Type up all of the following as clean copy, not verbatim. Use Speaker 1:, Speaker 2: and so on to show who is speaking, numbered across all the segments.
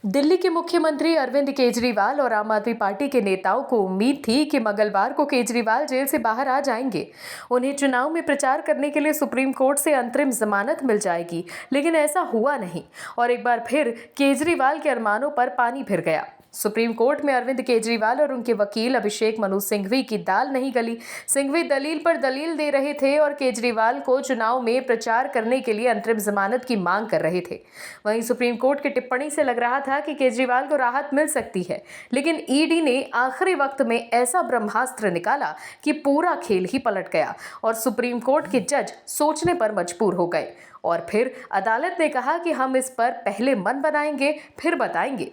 Speaker 1: दिल्ली के मुख्यमंत्री अरविंद केजरीवाल और आम आदमी पार्टी के नेताओं को उम्मीद थी कि मंगलवार को केजरीवाल जेल से बाहर आ जाएंगे। उन्हें चुनाव में प्रचार करने के लिए सुप्रीम कोर्ट से अंतरिम जमानत मिल जाएगी, लेकिन ऐसा हुआ नहीं और एक बार फिर केजरीवाल के अरमानों पर पानी फिर गया। सुप्रीम कोर्ट में अरविंद केजरीवाल और उनके वकील अभिषेक मनु सिंघवी की दाल नहीं गली। सिंघवी दलील पर दलील दे रहे थे और केजरीवाल को चुनाव में प्रचार करने के लिए अंतरिम जमानत की मांग कर रहे थे। वहीं सुप्रीम कोर्ट की टिप्पणी से लग रहा था कि केजरीवाल को राहत मिल सकती है, लेकिन ईडी ने आखिरी वक्त में ऐसा ब्रह्मास्त्र निकाला कि पूरा खेल ही पलट गया और सुप्रीम कोर्ट के जज सोचने पर मजबूर हो गए। और फिर अदालत ने कहा कि हम इस पर पहले मन बनाएंगे, फिर बताएंगे।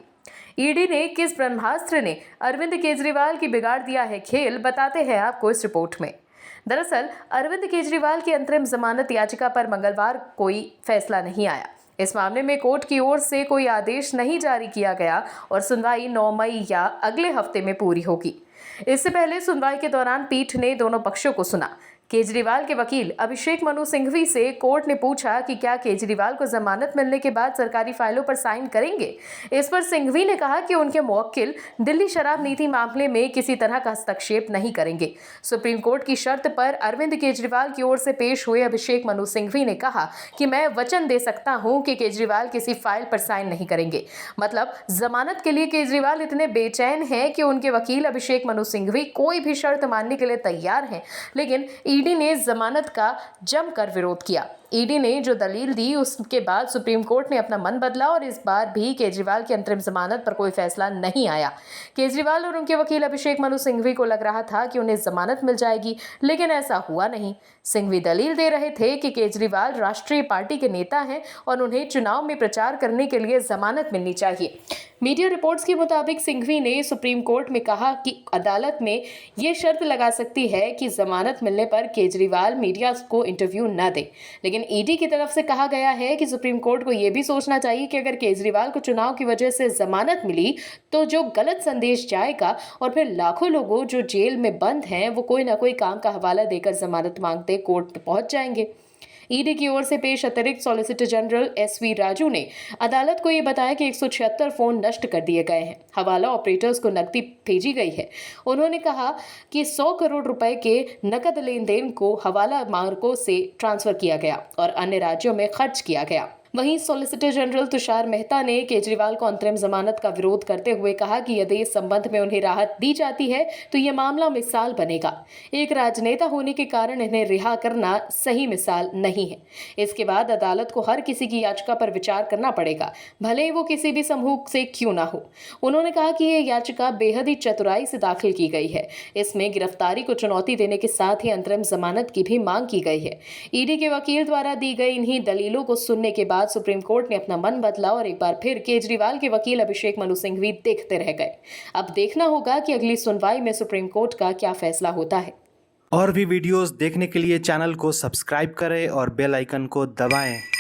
Speaker 1: ईडी ने किस ब्रह्मास्त्र ने अरविंद केजरीवाल की बिगाड़ दिया है खेल, बताते हैं आपको इस रिपोर्ट में। दरअसल अरविंद केजरीवाल की अंतरिम जमानत याचिका पर मंगलवार कोई फैसला नहीं आया। इस मामले में कोर्ट की ओर से कोई आदेश नहीं जारी किया गया और सुनवाई 9 मई या अगले हफ्ते में पूरी होगी। इससे पहले सुनवाई के दौरान पीठ ने दोनों पक्षों को सुना। केजरीवाल के वकील अभिषेक मनु सिंघवी से कोर्ट ने पूछा कि क्या केजरीवाल को जमानत मिलने के बाद सरकारी फाइलों पर साइन करेंगे। इस पर सिंघवी ने कहा कि उनके मुवक्किल दिल्ली शराब नीति मामले में किसी तरह का हस्तक्षेप नहीं करेंगे। सुप्रीम कोर्ट की शर्त पर अरविंद केजरीवाल की ओर से पेश हुए अभिषेक मनु सिंघवी ने कहा कि मैं वचन दे सकता हूं कि केजरीवाल किसी फाइल पर साइन नहीं करेंगे। मतलब जमानत के लिए केजरीवाल इतने बेचैन हैं कि उनके वकील अभिषेक मनु सिंघवी कोई भी शर्त मानने के लिए तैयार हैं, लेकिन ईडी ने जमानत का जमकर विरोध किया। ईडी ने जो दलील दी उसके बाद सुप्रीम कोर्ट ने अपना मन बदला और इस बार भी केजरीवाल की अंतरिम जमानत पर कोई फैसला नहीं आया। केजरीवाल और उनके वकील अभिषेक मनु सिंघवी को लग रहा था कि उन्हें जमानत मिल जाएगी, लेकिन ऐसा हुआ नहीं। सिंघवी दलील दे रहे थे कि केजरीवाल राष्ट्रीय पार्टी के नेता हैं और उन्हें चुनाव में प्रचार करने के लिए जमानत मिलनी चाहिए। मीडिया रिपोर्ट्स के मुताबिक सिंघवी ने सुप्रीम कोर्ट में कहा कि अदालत में ये शर्त लगा सकती है कि जमानत मिलने पर केजरीवाल मीडिया को इंटरव्यू न दे, लेकिन ईडी की तरफ से कहा गया है कि सुप्रीम कोर्ट को यह भी सोचना चाहिए कि अगर केजरीवाल को चुनाव की वजह से जमानत मिली तो जो गलत संदेश जाएगा और फिर लाखों लोगों जो जेल में बंद हैं वो कोई ना कोई काम का हवाला देकर जमानत मांगते कोर्ट पहुंच जाएंगे। ईडी की ओर से पेश अतिरिक्त सॉलिसिटर जनरल एसवी राजू ने अदालत को यह बताया कि 176 फोन नष्ट कर दिए गए हैं, हवाला ऑपरेटर्स को नकदी भेजी गई है। उन्होंने कहा कि 100 करोड़ रुपए के नकद लेन देन को हवाला मार्गों से ट्रांसफर किया गया और अन्य राज्यों में खर्च किया गया। वहीं सॉलिसिटर जनरल तुषार मेहता ने केजरीवाल को अंतरिम जमानत का विरोध करते हुए कहा कि यदि इस संबंध में उन्हें राहत दी जाती है तो यह मामला मिसाल बनेगा। एक राजनेता होने के कारण इन्हें रिहा करना सही मिसाल नहीं है। इसके बाद अदालत को हर किसी की याचिका पर विचार करना पड़ेगा, भले ही वो किसी भी समूह से क्यों ना हो। उन्होंने कहा कि यह याचिका बेहद ही चतुराई से दाखिल की गई है। इसमें गिरफ्तारी को चुनौती देने के साथ ही अंतरिम जमानत की भी मांग की गई है। ईडी के वकील द्वारा दी गई इन्हीं दलीलों को सुनने के बाद सुप्रीम कोर्ट ने अपना मन बदला और एक बार फिर केजरीवाल के वकील अभिषेक मनु सिंघवी देखते रह गए। अब देखना होगा कि अगली सुनवाई में सुप्रीम कोर्ट का क्या फैसला होता है।
Speaker 2: और भी वीडियोस देखने के लिए चैनल को सब्सक्राइब करें और बेल आइकन को दबाएं।